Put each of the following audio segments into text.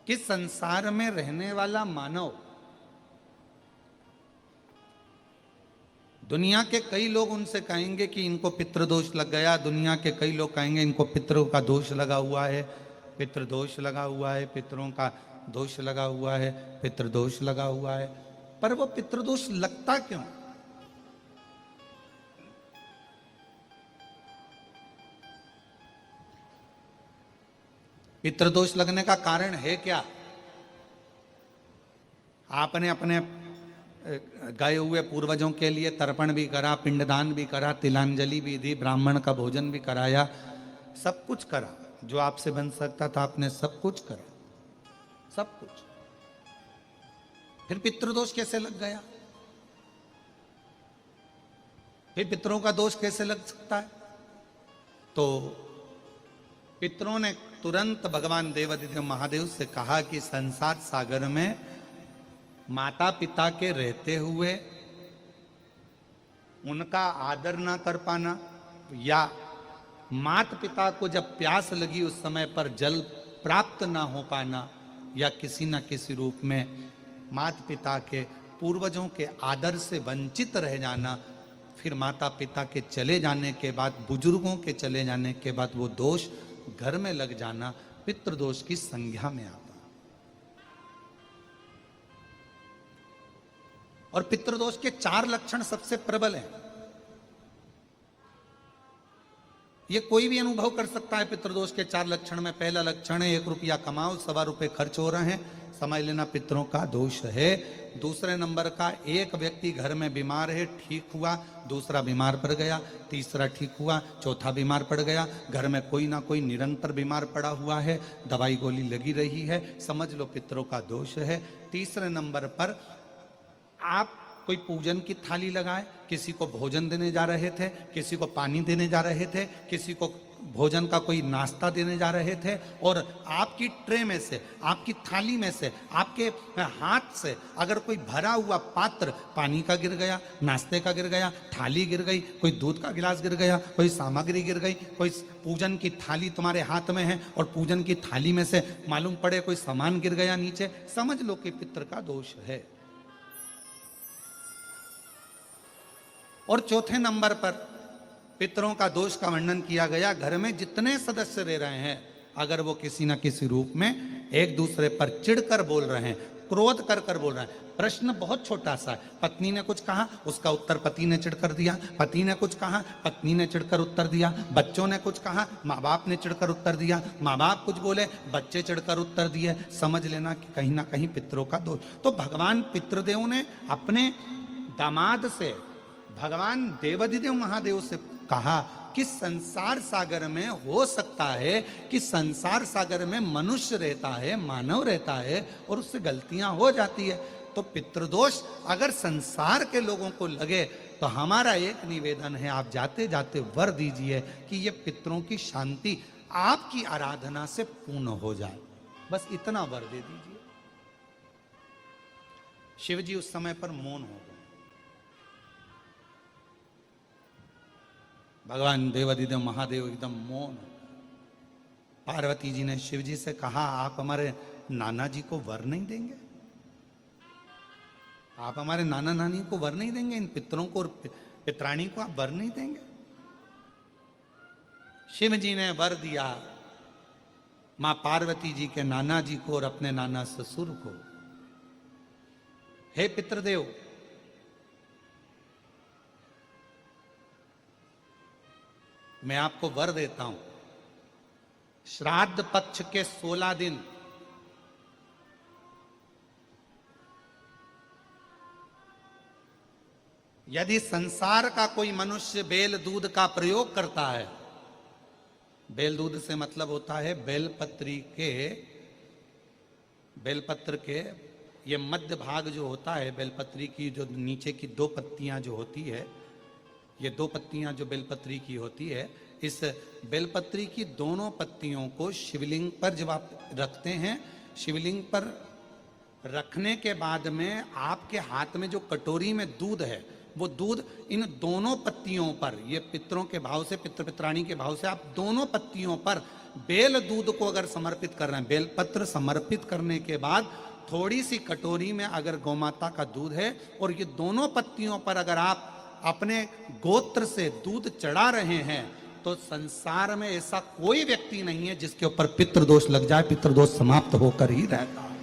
कि संसार में रहने वाला मानव, दुनिया के कई लोग उनसे कहेंगे कि इनको पितृदोष लग गया, दुनिया के कई लोग कहेंगे इनको पितरों का दोष लगा हुआ है, पितृदोष लगा हुआ है, पितरों का दोष लगा हुआ है, पितृदोष लगा हुआ है। पर वो पितृदोष लगता क्यों? पितृदोष लगने का कारण है क्या? आपने अपने गए हुए पूर्वजों के लिए तर्पण भी करा, पिंडदान भी करा, तिलांजलि भी दी, ब्राह्मण का भोजन भी कराया, सब कुछ करा जो आपसे बन सकता था, आपने सब कुछ करा, सब कुछ। फिर पितृदोष कैसे लग गया? फिर पितरों का दोष कैसे लग सकता है? तो पितरों ने तुरंत भगवान देवादिदेव महादेव से कहा कि संसार सागर में माता पिता के रहते हुए उनका आदर ना कर पाना, या माता पिता को जब प्यास लगी उस समय पर जल प्राप्त ना हो पाना, या किसी न किसी रूप में माता पिता के पूर्वजों के आदर से वंचित रह जाना, फिर माता पिता के चले जाने के बाद, बुजुर्गों के चले जाने के बाद वो दोष घर में लग जाना पितृदोष की संज्ञा में आता। और पितृदोष के 4 लक्षण सबसे प्रबल हैं। ये कोई भी अनुभव कर सकता है। पितृदोष के 4 लक्षण में पहला लक्षण है 1 रुपया कमाओ, 1.25 रुपये खर्च हो रहे हैं, समझ लेना पितरों का दोष है। दूसरे नंबर का, एक व्यक्ति घर में बीमार है, ठीक हुआ, दूसरा बीमार पड़ गया, तीसरा ठीक हुआ, चौथा बीमार पड़ गया, घर में कोई ना कोई निरंतर बीमार पड़ा हुआ है, दवाई गोली लगी रही है, समझ लो पितरों का दोष है। तीसरे नंबर पर आप कोई पूजन की थाली लगाए, किसी को भोजन देने जा रहे थे, किसी को पानी देने जा रहे थे, किसी को भोजन का कोई नाश्ता देने जा रहे थे, और आपकी ट्रे में से, आपकी थाली में से, आपके हाथ से अगर कोई भरा हुआ पात्र पानी का गिर गया, नाश्ते का गिर गया, थाली गिर गई, कोई दूध का गिलास गिर गया, कोई सामग्री गिर गई, कोई पूजन की थाली तुम्हारे हाथ में है और पूजन की थाली में से मालूम पड़े कोई सामान गिर गया नीचे, समझ लो कि पितृ का दोष है। और चौथे नंबर पर पितरों का दोष का वर्णन किया गया, घर में जितने सदस्य रह रहे हैं, अगर वो किसी न किसी रूप में एक दूसरे पर चिढ़कर बोल रहे हैं, क्रोध कर कर बोल रहे हैं। प्रश्न बहुत छोटा सा है, पत्नी ने कुछ कहा, उसका उत्तर पति ने चिढ़कर दिया, पति ने कुछ कहा, पत्नी ने चिढ़कर उत्तर दिया, बच्चों ने कुछ कहा, माँ बाप ने चिढ़कर उत्तर दिया, माँ बाप कुछ बोले, बच्चे चिढ़कर उत्तर दिए, समझ लेना कि कहीं ना कहीं पितरों का दोष। तो भगवान पितृदेव ने अपने दामाद से, भगवान देवादिदेव महादेव से कहा कि संसार सागर में हो सकता है कि संसार सागर में मनुष्य रहता है, मानव रहता है, और उससे गलतियां हो जाती है। तो पितृदोष अगर संसार के लोगों को लगे तो हमारा एक निवेदन है, आप जाते जाते वर दीजिए कि ये पितरों की शांति आपकी आराधना से पूर्ण हो जाए, बस इतना वर दे दीजिए। शिव जी उस समय पर मौन हो गए। भगवान देवादिदेव महादेव एकदम मौन। पार्वती जी ने शिव जी से कहा, आप हमारे नाना जी को वर नहीं देंगे? आप हमारे नाना नानी को वर नहीं देंगे? इन पितरों को और पितराणी को आप वर नहीं देंगे? शिव जी ने वर दिया मां पार्वती जी के नाना जी को और अपने नाना ससुर को। हे पितृदेव, मैं आपको वर देता हूं, श्राद्ध पक्ष के 16 दिन यदि संसार का कोई मनुष्य बेल दूध का प्रयोग करता है, बेल दूध से मतलब होता है बेलपत्र के ये मध्य भाग जो होता है, बेलपत्री की जो नीचे की 2 पत्तियां जो होती है, ये 2 पत्तियां जो बेलपत्री की होती है, इस बेलपत्री की दोनों पत्तियों को शिवलिंग पर जब आप रखते हैं, शिवलिंग पर रखने के बाद में आपके हाथ में जो कटोरी में दूध है, वो दूध इन दोनों पत्तियों पर, ये पितरों के भाव से, पितृ पित्राणी के भाव से आप दोनों पत्तियों पर बेल दूध को अगर समर्पित कर रहे हैं, बेलपत्र समर्पित करने के बाद थोड़ी सी कटोरी में अगर गौमाता का दूध है और ये दोनों पत्तियों पर अगर आप अपने गोत्र से दूध चढ़ा रहे हैं, तो संसार में ऐसा कोई व्यक्ति नहीं है जिसके ऊपर पितृदोष लग जाए, पितृदोष समाप्त होकर ही रहता है।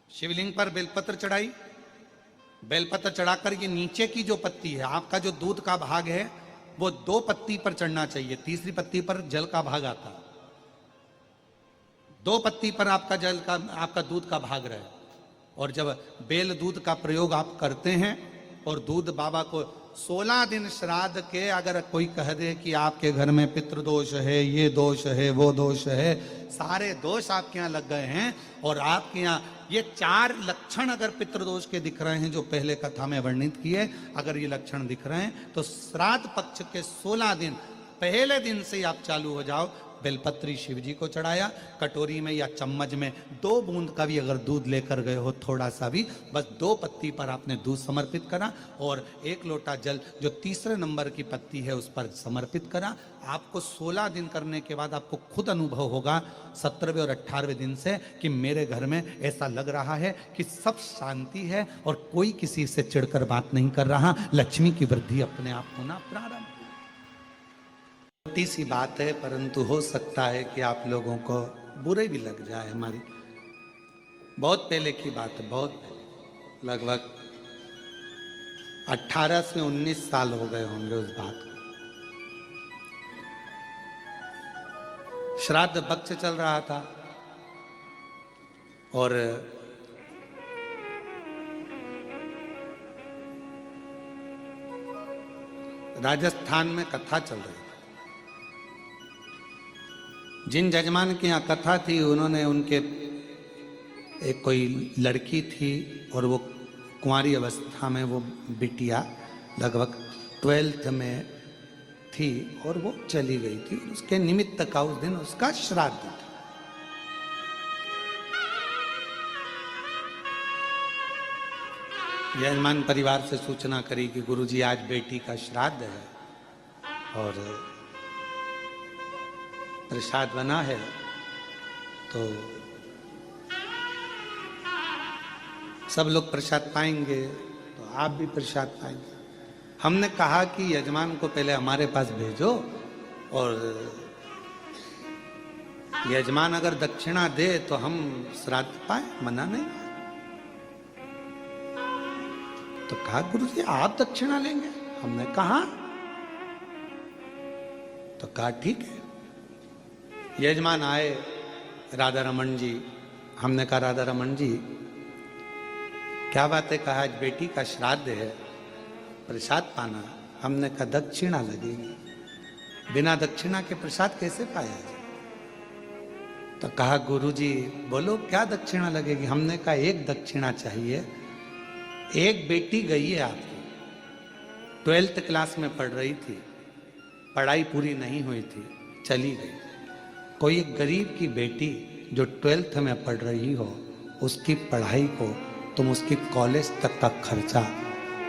शिवलिंग पर बेलपत्र चढ़ाई, बेलपत्र चढ़ाकर ये नीचे की जो पत्ती है, आपका जो दूध का भाग है वो 2 पत्ती पर चढ़ना चाहिए, तीसरी पत्ती पर जल का भाग आता है। 2 पत्ती पर आपका दूध का भाग रहे। और जब बेल दूध का प्रयोग आप करते हैं और दूध बाबा को 16 दिन श्राद्ध के अगर कोई कह दे कि आपके घर में पितृदोष है, ये दोष है, वो दोष है, सारे दोष आपके यहाँ लग गए हैं और आपके यहाँ ये 4 लक्षण अगर पितृदोष के दिख रहे हैं जो पहले कथा में वर्णित किए, अगर ये लक्षण दिख रहे हैं तो श्राद्ध पक्ष के 16 दिन पहले दिन से ही आप चालू हो जाओ। बेलपत्री शिव जी को चढ़ाया, कटोरी में या चम्मच में 2 बूंद का भी अगर दूध लेकर गए हो, थोड़ा सा भी, बस 2 पत्ती पर आपने दूध समर्पित करा और 1 लोटा जल जो तीसरे नंबर की पत्ती है उस पर समर्पित करा। आपको 16 दिन करने के बाद आपको खुद अनुभव होगा 17वें और 18वें दिन से कि मेरे घर में ऐसा लग रहा है कि सब शांति है और कोई किसी से चिढ़कर बात नहीं कर रहा, लक्ष्मी की वृद्धि अपने आप होना प्रारंभ। छोटी सी बात है परंतु हो सकता है कि आप लोगों को बुरे भी लग जाए। हमारी बहुत पहले की बात है, बहुत पहले, लगभग 18 से 19 साल हो गए होंगे उस बात को। श्राद्ध पक्ष चल रहा था और राजस्थान में कथा चल रही थी। जिन जजमान के यहाँ कथा थी उन्होंने उनके एक कोई लड़की थी और वो कुंवारी अवस्था में वो बिटिया लगभग 12th में थी और वो चली गई थी। उसके निमित्त का उस दिन उसका श्राद्ध था। यजमान परिवार से सूचना करी कि गुरुजी आज बेटी का श्राद्ध है और प्रसाद बना है, तो सब लोग प्रसाद पाएंगे तो आप भी प्रसाद पाएंगे। हमने कहा कि यजमान को पहले हमारे पास भेजो और यजमान अगर दक्षिणा दे तो हम श्राद्ध पाए, मना नहीं। तो कहा गुरुजी आप दक्षिणा लेंगे? हमने कहा, तो कहा ठीक है। यजमान आए, राधा रमन जी। हमने कहा राधा रमन जी क्या बात है? कहा आज बेटी का श्राद्ध है, प्रसाद पाना। हमने कहा दक्षिणा लगेगी, बिना दक्षिणा के प्रसाद कैसे पाया जाए? तो कहा गुरुजी बोलो क्या दक्षिणा लगेगी? हमने कहा एक दक्षिणा चाहिए। एक बेटी गई है आपकी, 12th क्लास में पढ़ रही थी, पढ़ाई पूरी नहीं हुई थी, चली गई। कोई एक गरीब की बेटी जो 12th में पढ़ रही हो, उसकी पढ़ाई को तुम उसकी कॉलेज तक का खर्चा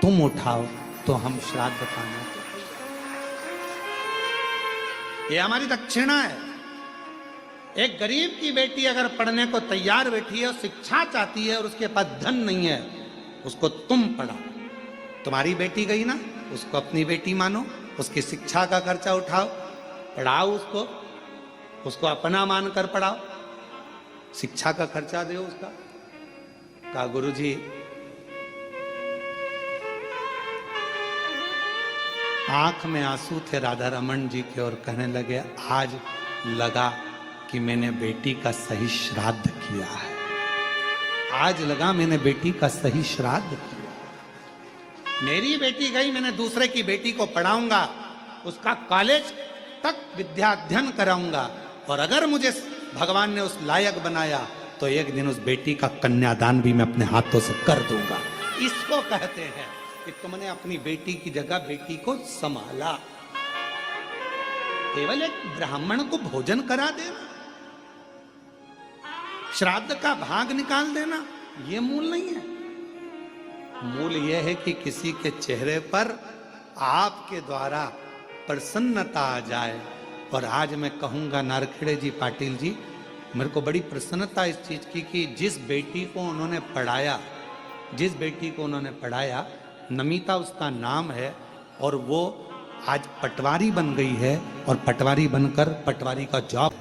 तुम उठाओ तो हम श्राद्ध पाना। ये हमारी दक्षिणा है। एक गरीब की बेटी अगर पढ़ने को तैयार बैठी है और शिक्षा चाहती है और उसके पास धन नहीं है, उसको तुम पढ़ाओ। तुम्हारी बेटी गई ना, उसको अपनी बेटी मानो, उसकी शिक्षा का खर्चा उठाओ, पढ़ाओ उसको अपना मानकर पढ़ाओ, शिक्षा का खर्चा दो उसका। कहा गुरुजी आंख में आंसू थे राधा रमन जी के और कहने लगे आज लगा कि मैंने बेटी का सही श्राद्ध किया है। आज लगा मैंने बेटी का सही श्राद्ध किया। मेरी बेटी गई, मैंने दूसरे की बेटी को पढ़ाऊंगा, उसका कॉलेज तक विद्या अध्ययन कराऊंगा और अगर मुझे भगवान ने उस लायक बनाया तो एक दिन उस बेटी का कन्यादान भी मैं अपने हाथों से कर दूंगा। इसको कहते हैं कि तुमने अपनी बेटी की जगह बेटी को संभाला। केवल एक ब्राह्मण को भोजन करा देना, श्राद्ध का भाग निकाल देना ये मूल नहीं है। मूल यह है कि किसी के चेहरे पर आपके द्वारा प्रसन्नता आ जाए। और आज मैं कहूंगा नारखेड़े जी, पाटिल जी, मेरे को बड़ी प्रसन्नता इस चीज की कि जिस बेटी को उन्होंने पढ़ाया, नमिता उसका नाम है, और वो आज पटवारी बन गई है, और पटवारी बनकर पटवारी का जॉब।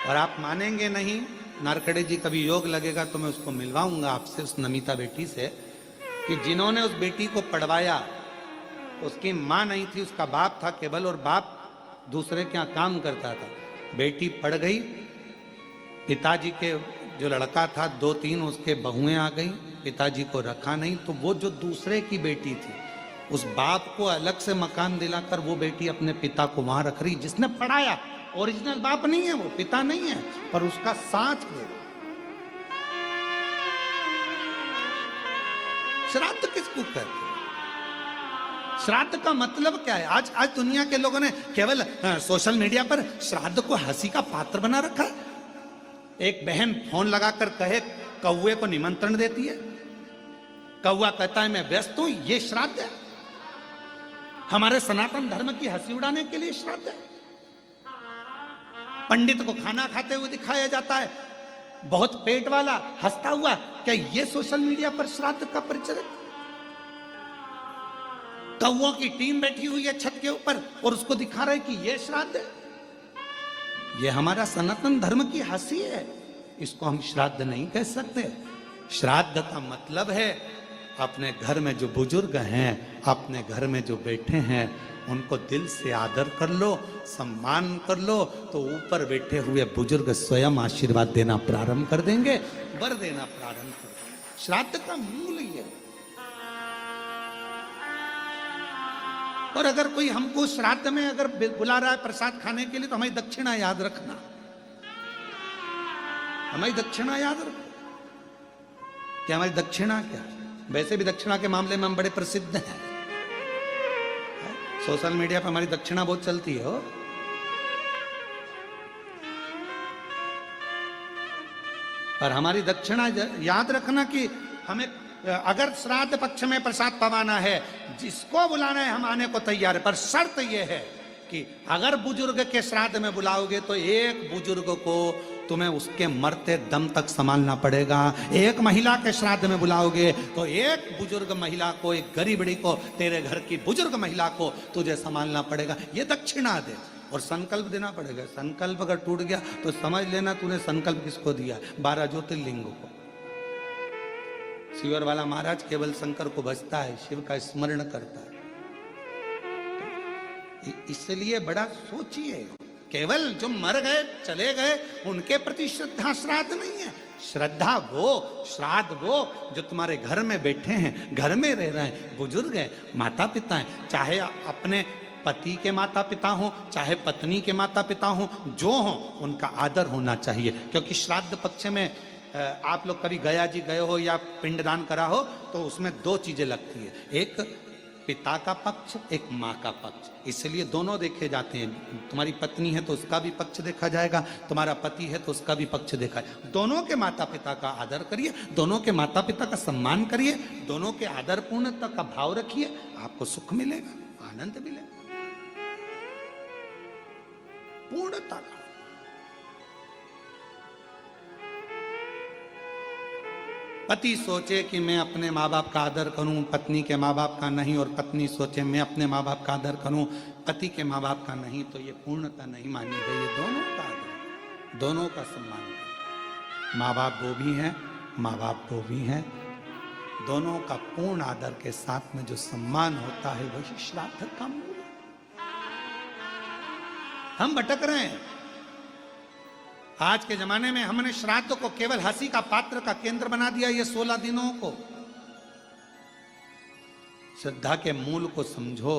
और आप मानेंगे नहीं, नारखेड़े जी कभी योग लगेगा तो मैं उसको मिलवाऊंगा आपसे, उस नमिता बेटी से, कि जिन्होंने उस बेटी को पढ़वाया उसकी माँ नहीं थी, उसका बाप था केवल, और बाप दूसरे के यहाँ काम करता था। बेटी पढ़ गई, पिताजी के जो लड़का था 2-3 उसके बहुएं आ गई, पिताजी को रखा नहीं, तो वो जो दूसरे की बेटी थी उस बाप को अलग से मकान दिलाकर वो बेटी अपने पिता को वहां रख रही, जिसने पढ़ाया। ओरिजिनल बाप नहीं है, वो पिता नहीं है, पर उसका साथ है। श्राद्ध किसको कहते हैं? श्राद्ध का मतलब क्या है? आज दुनिया के लोगों ने केवल सोशल मीडिया पर श्राद्ध को हंसी का पात्र बना रखा है। एक बहन फोन लगाकर कहे कौवे को निमंत्रण देती है, कौवा कहता है मैं व्यस्त हूं, ये श्राद्ध है? हमारे सनातन धर्म की हंसी उड़ाने के लिए श्राद्ध है? पंडित को खाना खाते हुए दिखाया जाता है, बहुत पेट वाला हंसता हुआ, क्या ये सोशल मीडिया पर श्राद्ध का परिचय? कौवों की टीम बैठी हुई है छत के ऊपर और उसको दिखा रहे कि ये श्राद्ध है। ये हमारा सनातन धर्म की हंसी है, इसको हम श्राद्ध नहीं कह सकते। श्राद्ध का मतलब है अपने घर में जो बुजुर्ग हैं, अपने घर में जो बैठे हैं, उनको दिल से आदर कर लो, सम्मान कर लो, तो ऊपर बैठे हुए बुजुर्ग स्वयं आशीर्वाद देना प्रारंभ कर देंगे, वर देना प्रारंभ कर देंगे। श्राद्ध का मूल ये है। और अगर कोई हमको श्राद्ध में अगर बुला रहा है प्रसाद खाने के लिए, तो हमारी दक्षिणा याद रखना, हमारी दक्षिणा याद रखो कि हमारी दक्षिणा क्या है। वैसे भी दक्षिणा के मामले में हम बड़े प्रसिद्ध हैं, सोशल मीडिया पर हमारी दक्षिणा बहुत चलती है। पर हमारी दक्षिणा याद रखना कि हमें अगर श्राद्ध पक्ष में प्रसाद पवाना है, जिसको बुलाना है हम आने को तैयार है, पर शर्त यह है कि अगर बुजुर्ग के श्राद्ध में बुलाओगे तो एक बुजुर्ग को तुम्हें उसके मरते दम तक संभालना पड़ेगा। एक महिला के श्राद्ध में बुलाओगे तो एक बुजुर्ग महिला को, एक गरीबड़ी को, तेरे घर की बुजुर्ग महिला को तुझे संभालना पड़ेगा। ये दक्षिणा दे और संकल्प देना पड़ेगा। संकल्प अगर टूट गया तो समझ लेना तूने संकल्प किसको दिया? 12 ज्योतिर्लिंगों को। शिवर वाला महाराज केवल शंकर को भजता है, शिव का स्मरण करता है। इसलिए बड़ा सोचिए, केवल जो मर गए चले गए उनके प्रति श्रद्धा श्राद्ध नहीं है। श्रद्धा वो, श्राद्ध वो जो तुम्हारे घर में बैठे हैं, घर में रह रहे हैं, बुजुर्ग हैं, माता पिता हैं, चाहे अपने पति के माता पिता हो, चाहे पत्नी के माता पिता हो, जो हो उनका आदर होना चाहिए। क्योंकि श्राद्ध पक्ष में आप लोग कभी गया जी गए हो या पिंडदान करा हो तो उसमें 2 चीजें लगती है, एक पिता का पक्ष, एक माँ का पक्ष। इसलिए दोनों देखे जाते हैं। तुम्हारी पत्नी है तो उसका भी पक्ष देखा जाएगा, तुम्हारा पति है तो उसका भी पक्ष देखा जाएगा। दोनों के माता पिता का आदर करिए, दोनों के माता पिता का सम्मान करिए, दोनों के आदर पूर्णता का भाव रखिए, आपको सुख मिलेगा, आनंद मिलेगा, पूर्णता का। पति सोचे कि मैं अपने माँ बाप का आदर करूं, पत्नी के माँ बाप का नहीं, और पत्नी सोचे मैं अपने माँ बाप का आदर करूं, पति के माँ बाप का नहीं, तो ये पूर्णता नहीं मानी गई। ये दोनों का आदर, दोनों का सम्मान। माँ बाप वो भी हैं, माँ बाप वो भी हैं, दोनों का पूर्ण आदर के साथ में जो सम्मान होता है वही श्राद्ध का मूल। हम भटक रहे हैं। आज के जमाने में हमने श्राद्ध को केवल हंसी का पात्र का केंद्र बना दिया। ये 16 दिनों को श्रद्धा के मूल को समझो।